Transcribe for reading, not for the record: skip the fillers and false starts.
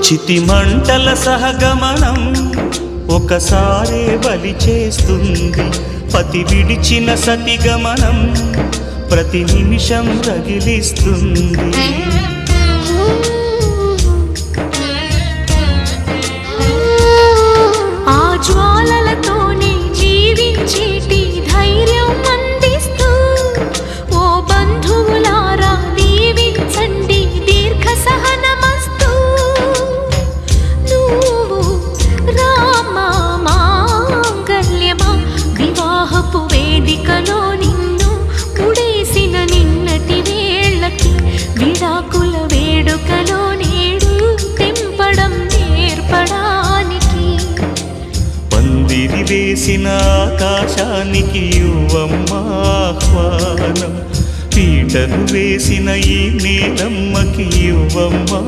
చితిమంటల సహగమనం ఒకసారే బలి చేస్తుంది. పతి విడిచిన సతిగమనం ప్రతి నిమిషం రగిలిస్తుంది. ఆ జ్వాలలతోనే జీవించేటి ధైర్యం అందిస్తూ ఓ బంధువులారా దీవించండి దీర్ఘ సహనమస్తు. నువ్వు రామా మాంగళ్యమా వివాహపు వేదికలో నిన్ను ముడేసిన నిన్నటి వేళ్ళకి విడాకుల వేడుకలో నేడు తెంపడం నేర్పడానికి. పందిరి వేసిన ఆకాశానికి యువమ్మా ఆహ్వానం, పీటలు వేసిన ఈ నీలమ్మకి యువమ్మా